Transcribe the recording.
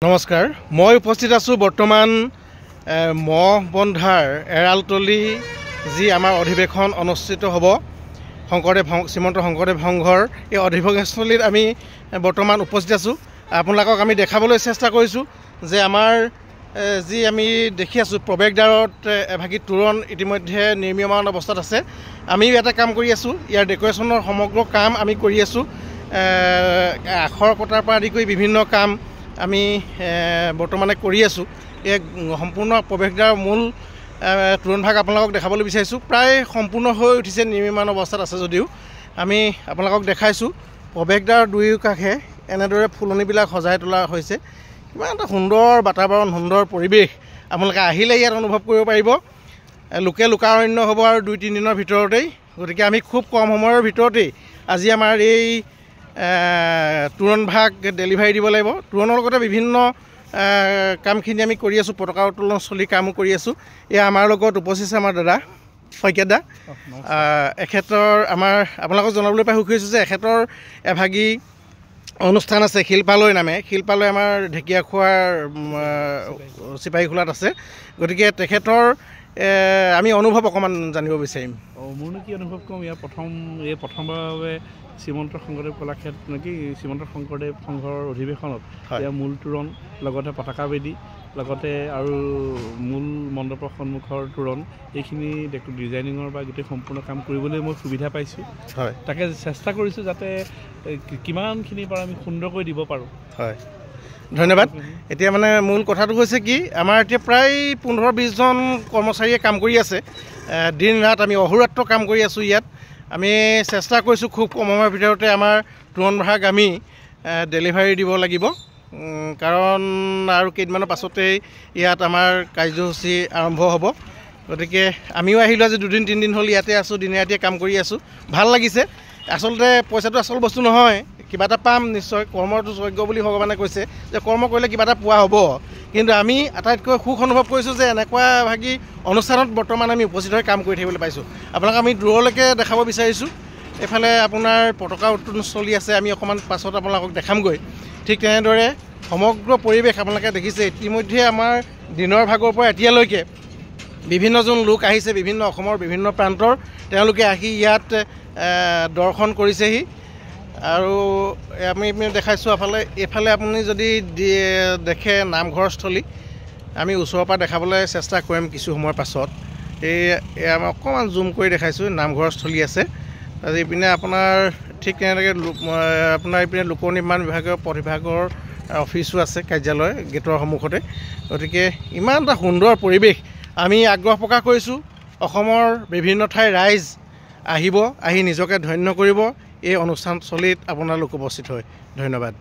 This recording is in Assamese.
নমস্কাৰ, মই উপস্থিত আছোঁ বৰ্তমান মহ বন্ধাৰ এৰালতলি যি আমাৰ অধিৱেশন অনুষ্ঠিত হ'ব শ্ৰীমন্ত শংকৰদেৱ সংঘৰ এই অধিৱেশনস্থলীত আমি বৰ্তমান উপস্থিত আছোঁ। আপোনালোকক আমি দেখাবলৈ চেষ্টা কৰিছোঁ যে আমাৰ যি আমি দেখি আছোঁ প্ৰৱেশদ্বাৰত এভাগী তোৰণ ইতিমধ্যে নিৰ্মীয়মান অৱস্থাত আছে। আমিও এটা কাম কৰি আছোঁ, ইয়াৰ ডেকৰেশ্যনৰ সমগ্ৰ কাম আমি কৰি আছোঁ। আখৰ কটাৰ পৰা আদি কৰি বিভিন্ন কাম আমি বৰ্তমানে কৰি আছোঁ। এই সম্পূৰ্ণ প্ৰৱেশদ্বাৰৰ মূল তোৰণভাগ আপোনালোকক দেখাবলৈ বিচাৰিছোঁ। প্ৰায় সম্পূৰ্ণ হৈ উঠিছে, নিৰ্মাণ অৱস্থাত আছে যদিও আমি আপোনালোকক দেখাইছোঁ। প্ৰৱেশদ্বাৰৰ দুয়োকাষে এনেদৰে ফুলনিবিলাক সজাই তোলা হৈছে। কিমান এটা সুন্দৰ বাতাবৰণ, সুন্দৰ পৰিৱেশ আপোনালোকে আহিলে ইয়াত অনুভৱ কৰিব পাৰিব। লোকাৰণ্য হ'ব আৰু 2-3 দিনৰ ভিতৰতেই। গতিকে আমি খুব কম সময়ৰ ভিতৰতেই আজি আমাৰ এই তোৰণভাগ ডেলিভাৰী দিব লাগিব। তোৰণৰ লগতে বিভিন্ন কামখিনি আমি কৰি আছোঁ, পতাকা উত্তোলনস্থলীৰ কামো কৰি আছোঁ। এয়া আমাৰ লগত উপস্থিত আছে আমাৰ দাদা শইকীয়া দা। এখেতৰ আমাৰ আপোনালোকক জনাবলৈ পাই সুখী হৈছোঁ যে এখেতৰ এভাগী অনুষ্ঠান আছে শিল্পালয় নামে। শিল্পালয় আমাৰ ঢেকীয়াখোৱাৰ চিপাহীখোলাত আছে। গতিকে তেখেতৰ আমি অনুভৱ অকণমান জানিব বিচাৰিম। মোৰনো কি অনুভৱ ক'ম, প্ৰথমবাৰৰ বাবে শ্ৰীমন্ত শংকৰদেৱ কলাক্ষেত্ৰ নেকি শ্ৰীমন্ত শংকৰদেৱ সংঘৰ অধিৱেশনত ইয়াৰ মূল তোৰণ, লগতে পতাকা বেদী, লগতে আৰু মূল মণ্ডপৰ সন্মুখৰ তোৰণ, এইখিনি ডিজাইনিঙৰ বা গোটেই সম্পূৰ্ণ কাম কৰিবলৈ মই সুবিধা পাইছোঁ। হয়, তাকে চেষ্টা কৰিছোঁ যাতে কিমানখিনি পাৰোঁ আমি সুন্দৰকৈ দিব পাৰোঁ। হয়, ধন্যবাদ। এতিয়া মানে মূল কথাটো হৈছে কি, আমাৰ এতিয়া প্ৰায় 15-20 জন কৰ্মচাৰীয়ে কাম কৰি আছে। দিন ৰাত আমি অহোৰাত্ৰ কাম কৰি আছোঁ ইয়াত। আমি চেষ্টা কৰিছোঁ খুব কম সময়ৰ ভিতৰতে আমাৰ তোৰণভাগ আমি ডেলিভাৰী দিব লাগিব। কাৰণ আৰু কেইদিনমানৰ পাছতেই ইয়াত আমাৰ কাৰ্যসূচী আৰম্ভ হ'ব। গতিকে আমিও আহিলোঁ, আজি 2-3 দিন হ'ল ইয়াতে আছোঁ, দিনে ৰাতিয়ে কাম কৰি আছোঁ। ভাল লাগিছে। আচলতে পইচাটো আচল বস্তু নহয়, কিবা এটা পাম নিশ্চয়। কৰ্মটো যজ্ঞ বুলি ভগৱানে কৈছে যে কৰ্ম কৰিলে কিবা এটা পোৱা হ'ব। কিন্তু আমি আটাইতকৈ সুখ অনুভৱ কৰিছোঁ যে এনেকুৱা ভাগী অনুষ্ঠানত বৰ্তমান আমি উপস্থিত হৈ কাম কৰি থাকিবলৈ পাইছোঁ। আপোনালোক আমি দূৰলৈকে দেখাব বিচাৰিছোঁ। এইফালে আপোনাৰ পতাকা উত্তোলনস্থলী আছে, আমি অকণমান পাছত আপোনালোকক দেখামগৈ। ঠিক তেনেদৰে সমগ্ৰ পৰিৱেশ আপোনালোকে দেখিছে। ইতিমধ্যে আমাৰ দিনৰ ভাগৰ পৰা এতিয়ালৈকে বিভিন্নজন লোক আহিছে, বিভিন্ন অসমৰ বিভিন্ন প্ৰান্তৰ। তেওঁলোকে আহি ইয়াত দৰ্শন কৰিছেহি। আৰু আমি দেখাইছোঁ এইফালে আপুনি যদি দেখে নামঘৰস্থলী, আমি ওচৰৰ পৰা দেখাবলৈ চেষ্টা কৰিম কিছু সময়ৰ পাছত। আমি অকণমান জুম কৰি দেখাইছোঁ, নামঘৰস্থলী আছে। ইপিনে আপোনাৰ ঠিক তেনেকৈ আপোনাৰ ইপিনে লোক নিৰ্মাণ বিভাগৰ প্ৰতিভাগৰ অফিচো আছে, কাৰ্যালয় গেটৰ সন্মুখতে। গতিকে ইমান এটা সুন্দৰ পৰিৱেশ। আমি আগ্ৰহ প্ৰকাশ কৰিছোঁ অসমৰ বিভিন্ন ঠাইৰ ৰাইজ আহিব, আহি নিজকে ধন্য কৰিব এই অনুষ্ঠানস্থলীত আপোনালোক উপস্থিত হয়। ধন্যবাদ।